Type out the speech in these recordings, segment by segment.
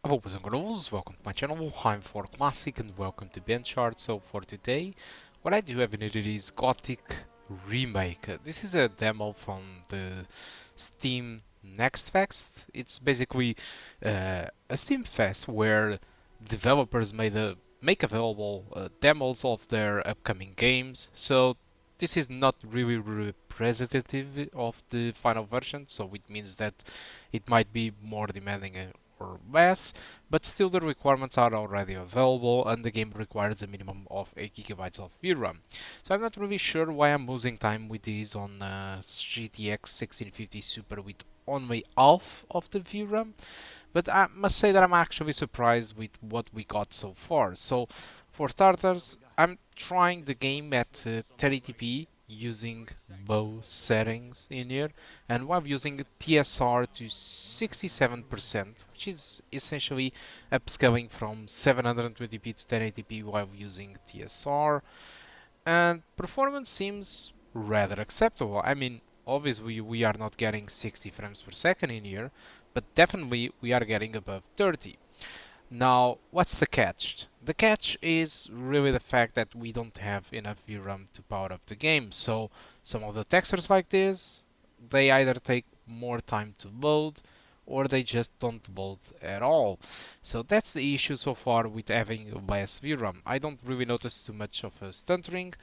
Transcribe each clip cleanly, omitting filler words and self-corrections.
Hello boys and girls, welcome to my channel. I'm for Classic and welcome to BenchART. So for today, what I do have in it is Gothic Remake. This is a demo from the Steam Next Fest. It's basically a Steam Fest where developers make available demos of their upcoming games. So this is not really representative of the final version, so it means that it might be more demanding or less, but still the requirements are already available and the game requires a minimum of 8 gigabytes of VRAM. So I'm not really sure why I'm losing time with these on GTX 1650 Super with only half of the VRAM, but I must say that I'm actually surprised with what we got so far. So for starters, I'm trying the game at 1080p using both settings in here, and while using TSR to 67%, which is essentially upscaling from 720p to 1080p while using TSR, and performance seems rather acceptable. I mean, obviously we are not getting 60 frames per second in here, but definitely we are getting above 30. Now, what's the catch? The catch is really the fact that we don't have enough VRAM to power up the game. So some of the textures like this, they either take more time to load or they just don't load at all. So that's the issue so far with having less VRAM. I don't really notice too much of a stuttering,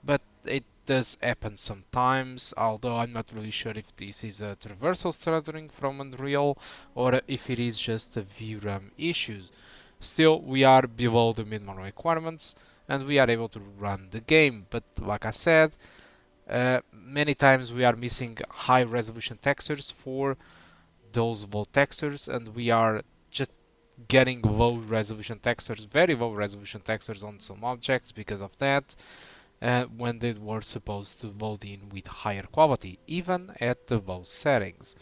but it does happen sometimes, although I'm not really sure if this is a traversal stuttering from Unreal or if it is just a VRAM issue. Still, we are below the minimum requirements and we are able to run the game, but like I said, many times we are missing high resolution textures for those low textures, and we are just getting low resolution textures, very low resolution textures on some objects because of that, when they were supposed to load in with higher quality, even at the low settings.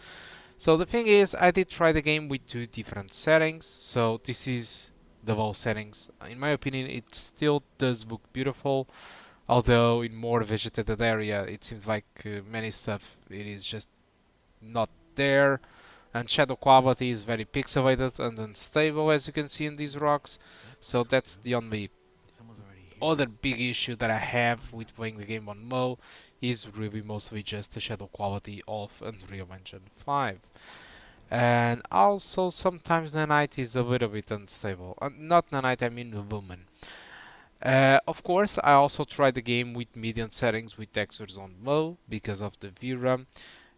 So the thing is, I did try the game with two different settings. So this is the low settings. In my opinion, it still does look beautiful, although in more vegetated area, it seems like many stuff it is just not there. And shadow quality is very pixelated and unstable, as you can see in these rocks. So that's the only other big issue that I have with playing the game on Mo is really mostly just the shadow quality of Unreal Engine 5. And also sometimes the night is a little bit unstable. Not the night, I mean Lumen. Of course, I also tried the game with medium settings with textures on low because of the VRAM,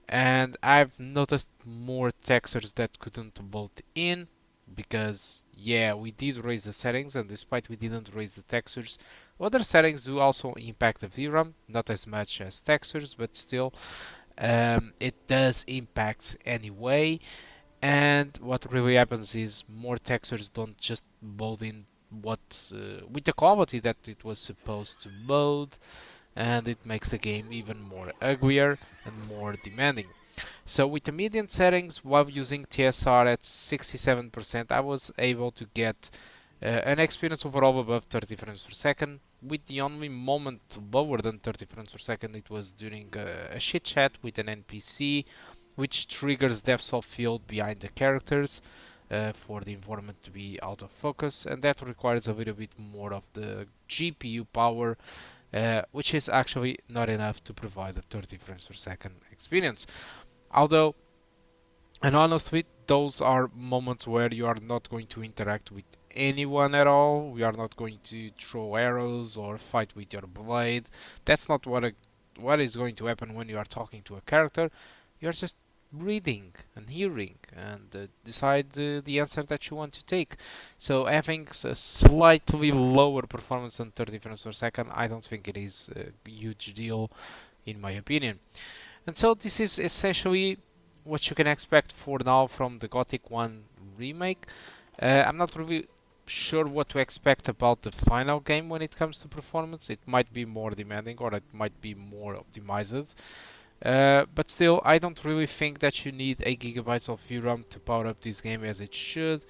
and I've noticed more textures that couldn't load in because yeah, we did raise the settings, and despite we didn't raise the textures, other settings do also impact the VRAM, not as much as textures, but still it does impact anyway. And what really happens is more textures don't just load in what with the quality that it was supposed to load, and it makes the game even more uglier and more demanding. So with the median settings, while using TSR at 67%, I was able to get an experience overall above 30 frames per second. With the only moment lower than 30 frames per second, it was during a chit chat with an NPC, which triggers depth of field behind the characters for the environment to be out of focus, and that requires a little bit more of the GPU power, which is actually not enough to provide a 30 frames per second experience. Although, and honestly, those are moments where you are not going to interact with anyone at all. We are not going to throw arrows or fight with your blade. That's not what is going to happen when you are talking to a character. You're just reading and hearing and decide the answer that you want to take. So having a slightly lower performance than 30 frames per second, I don't think it is a huge deal in my opinion. And so this is essentially what you can expect for now from the Gothic 1 remake. I'm not really sure what to expect about the final game when it comes to performance. It might be more demanding or it might be more optimized. But still, I don't really think that you need 8 gigabytes of VRAM to power up this game as it should.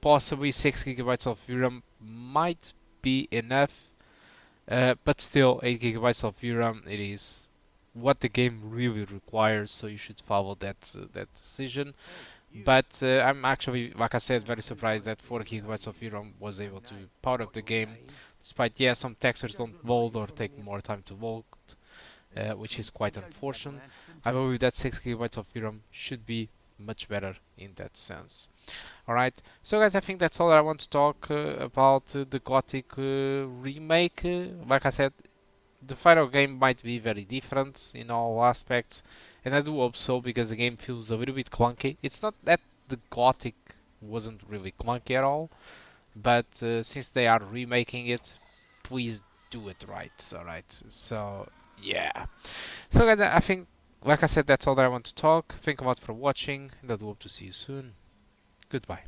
Possibly 6 gigabytes of VRAM might be enough, but still 8 gigabytes of VRAM it is what the game really requires, so you should follow that decision. But I'm actually, like I said, very surprised that 4 gigabytes of VRAM was able to power up the game. Despite, yeah, some textures don't load or take more time to load, which is quite unfortunate. I believe that 6 gigabytes of VRAM should be much better in that sense. Alright, so guys, I think that's all I want to talk about the Gothic remake. Like I said, the final game might be very different in all aspects, and I do hope so because the game feels a little bit clunky. It's not that the Gothic wasn't really clunky at all, but since they are remaking it, please do it right. Alright, so yeah. So guys, I think, like I said, that's all that I want to talk. Thank you a lot for watching, and I do hope to see you soon. Goodbye.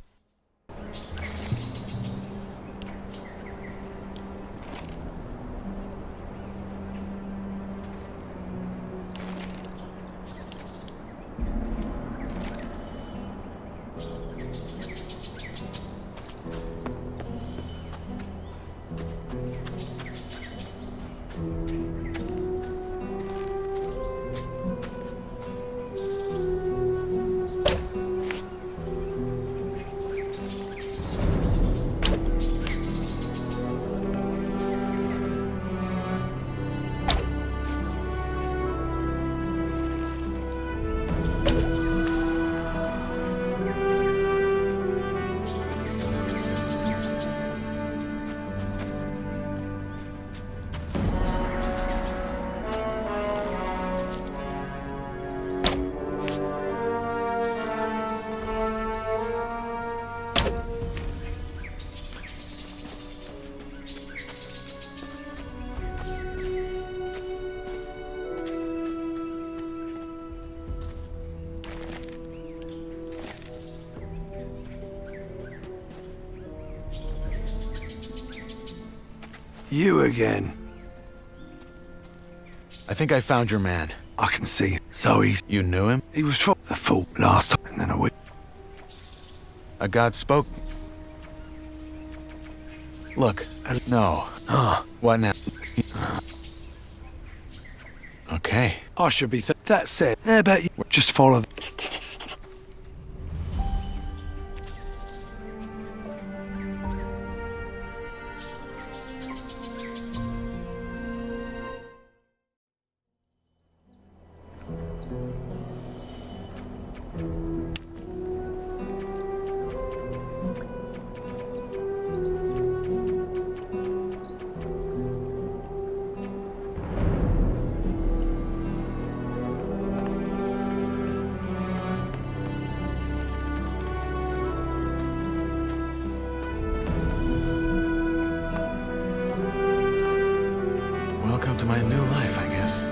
You again. I think I found your man. I can see. So You knew him? he was from the fault last time, and then a week. A god spoke? Look, no. What now? Okay. I should be. That said, how about you just follow? Welcome to my new life, I guess.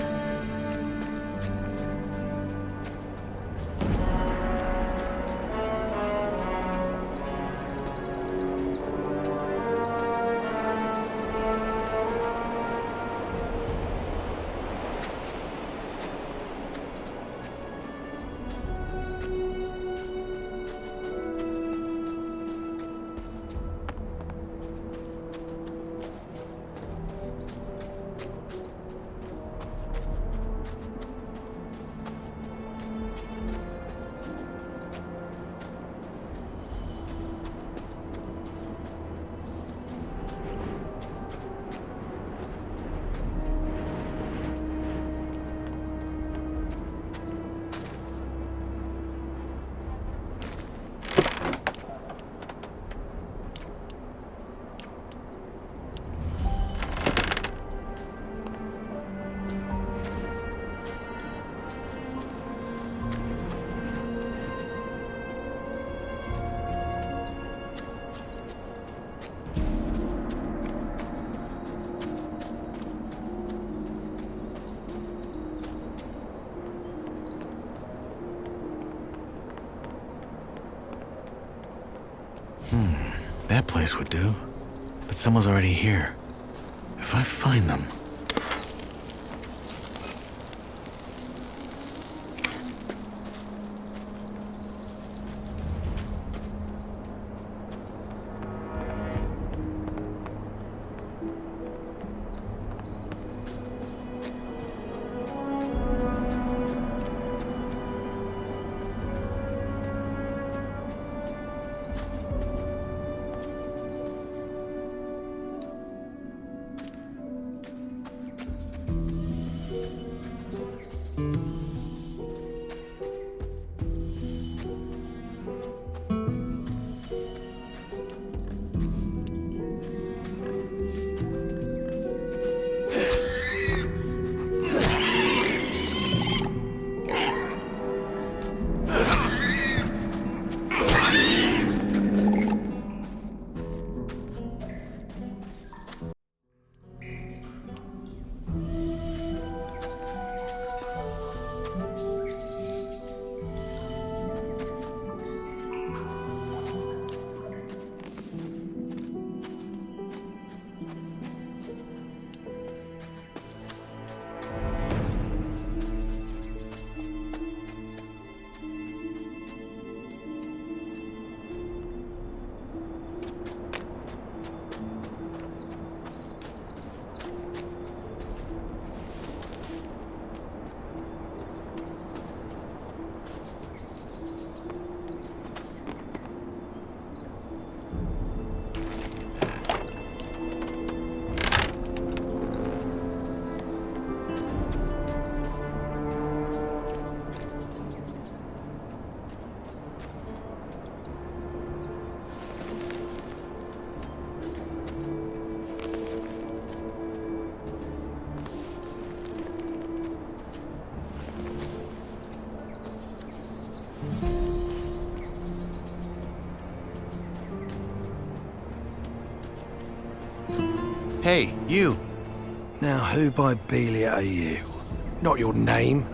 That place would do. But someone's already here. If I find them... Hey, you! Now, who by Belia are you? Not your name.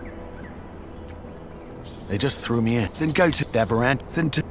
They just threw me in. Then go to That veranda? then to.